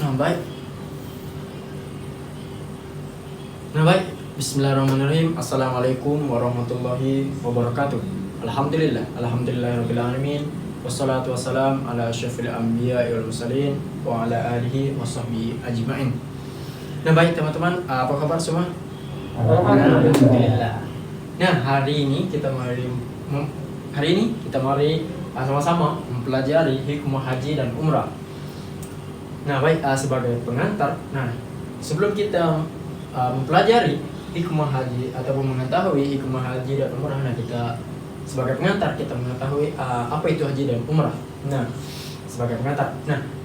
Nah baik, Bismillahirrahmanirrahim. Assalamualaikum warahmatullahi wabarakatuh. Alhamdulillahirabbil alamin. Wassalatu wassalam ala asyrafil anbiya'i wal mursalin wa ala alihi washabbihi ajmain. Nah baik teman-teman, apa kabar semua? Alhamdulillah. Nah hari ini kita mari sama-sama mempelajari hikmah haji dan umrah. Nah baik, sebagai pengantar, sebelum kita mempelajari hikmah haji ataupun mengetahui hikmah haji dan umrah, kita sebagai pengantar kita mengetahui apa itu haji dan umrah. Nah sebagai pengantar,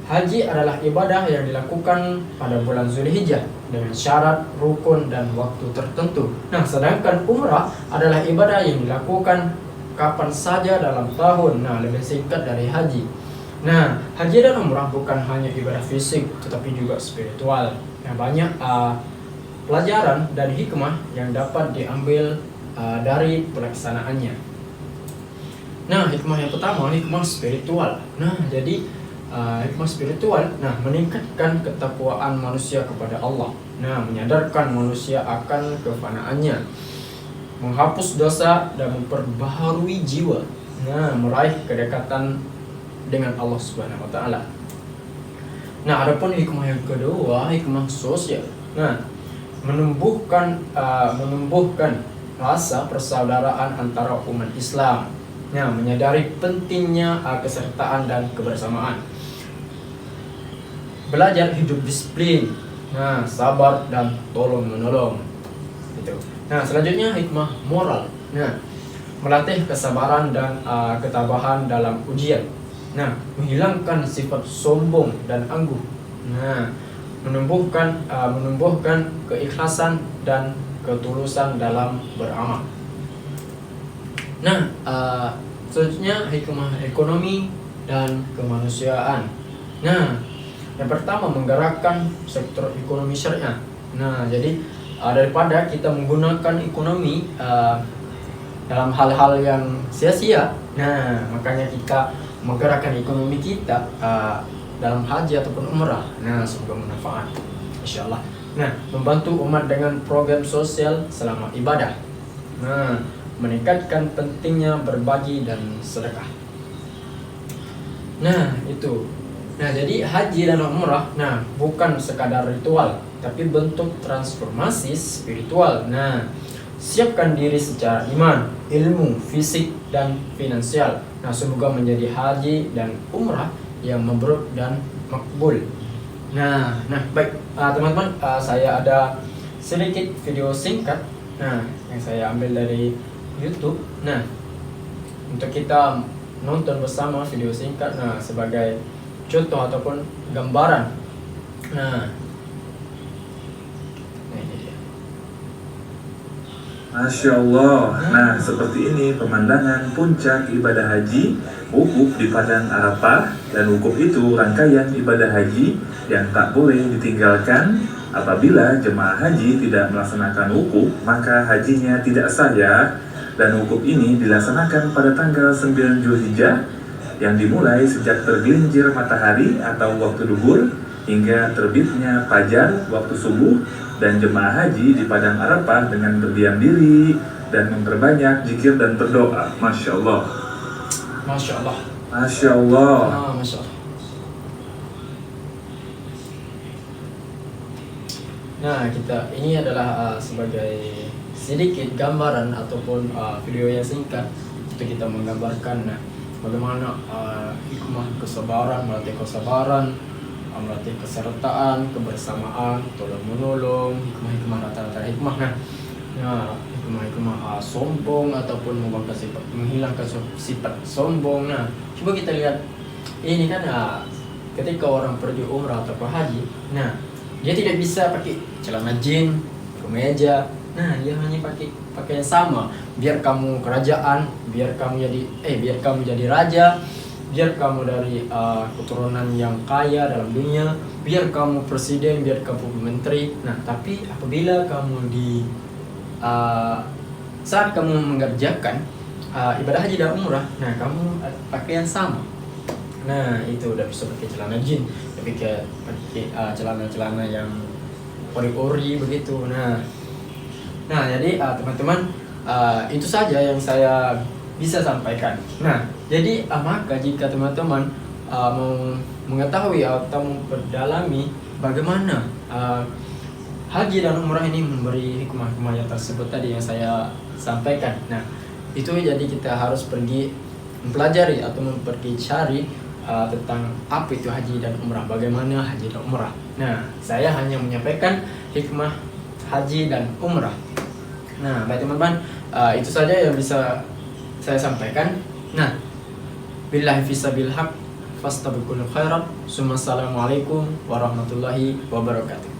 haji adalah ibadah yang dilakukan pada bulan Zulhijjah dengan syarat, rukun, dan waktu tertentu. Nah sedangkan umrah adalah ibadah yang dilakukan kapan saja dalam tahun. Lebih singkat dari haji. Nah, haji dan umrah bukan hanya ibadah fisik, tetapi juga spiritual. Banyak pelajaran dan hikmah yang dapat diambil dari pelaksanaannya. Nah, hikmah yang pertama, hikmah spiritual. Jadi hikmah spiritual, meningkatkan ketakwaan manusia kepada Allah. Menyadarkan manusia akan kefanaannya, menghapus dosa dan memperbaharui jiwa. Meraih kedekatan dengan Allah Subhanahu wa taala. Adapun hikmah yang kedua, hikmah sosial. Menumbuhkan rasa persaudaraan antara umat Islam. Menyadari pentingnya kesertaan dan kebersamaan. Belajar hidup disiplin, sabar dan tolong menolong. Gitu. Selanjutnya hikmah moral. Melatih kesabaran dan ketabahan dalam ujian. Menghilangkan sifat sombong dan angkuh. Menumbuhkan keikhlasan dan ketulusan dalam beramal. Selanjutnya hikmah ekonomi dan kemanusiaan. Yang pertama, menggerakkan sektor ekonomi syariah. Jadi daripada kita menggunakan ekonomi dalam hal-hal yang sia-sia, makanya kita menggerakkan ekonomi kita dalam haji ataupun umrah. Semoga bermanfaat, insyaallah. Membantu umat dengan program sosial selama ibadah. Meningkatkan pentingnya berbagi dan sedekah. Itu. Jadi haji dan umrah, bukan sekadar ritual, tapi bentuk transformasi spiritual. Siapkan diri secara iman, ilmu, fisik, dan finansial. Semoga menjadi haji dan umrah yang mabrur dan makbul. Baik teman-teman, saya ada sedikit video singkat yang saya ambil dari YouTube. Untuk kita nonton bersama video singkat sebagai contoh ataupun gambaran. Masya Allah. Seperti ini pemandangan puncak ibadah haji, wukuf di padang Arafah. Dan wukuf itu rangkaian ibadah haji yang tak boleh ditinggalkan. Apabila jemaah haji tidak melaksanakan wukuf, maka hajinya tidak sah ya. Dan wukuf ini dilaksanakan pada tanggal 9 Zulhijjah, yang dimulai sejak tergelincir matahari atau waktu duhur hingga terbitnya fajar waktu subuh. Dan jemaah haji di padang Arafah dengan berdiam diri dan memperbanyak zikir dan berdoa. Masya Allah. Masya Allah. Masya Allah. Masya Allah. Ini adalah sebagai sedikit gambaran ataupun video yang singkat untuk kita menggambarkan bagaimana hikmah kesabaran, melatih kesabaran, melatih kesertaan, kebersamaan, tolong menolong, hikmah rata-rata hikmah. Hikmah sombong ataupun menghilangkan sifat sombong. Coba kita lihat ini ketika orang pergi umrah atau haji, dia tidak bisa pakai celana jeans, kemeja. Dia hanya pakai pakaian sama. Biar kamu kerajaan, biar kamu jadi raja, biar kamu dari keturunan yang kaya dalam dunia, biar kamu presiden, biar kamu menteri. Tapi apabila kamu saat kamu mengerjakan ibadah haji dan umrah, kamu pakaian sama. Nah itu udah bisa pakai celana jeans, tapi kayak pakai celana-celana yang ori-ori begitu. Nah jadi teman-teman, itu saja yang saya bisa sampaikan. Nah jadi maka jika teman-teman mau mengetahui atau memperdalami bagaimana haji dan umrah ini memberi hikmah-hikmah yang tersebut tadi yang saya sampaikan. Nah itu jadi kita harus pergi mempelajari atau pergi cari tentang apa itu haji dan umrah, bagaimana haji dan umrah. Nah saya hanya menyampaikan hikmah haji dan umrah. Nah baik teman-teman, itu saja yang bisa saya sampaikan. Nah billahi fisabil haq fastabiqul khairat. Assalamualaikum warahmatullahi wabarakatuh.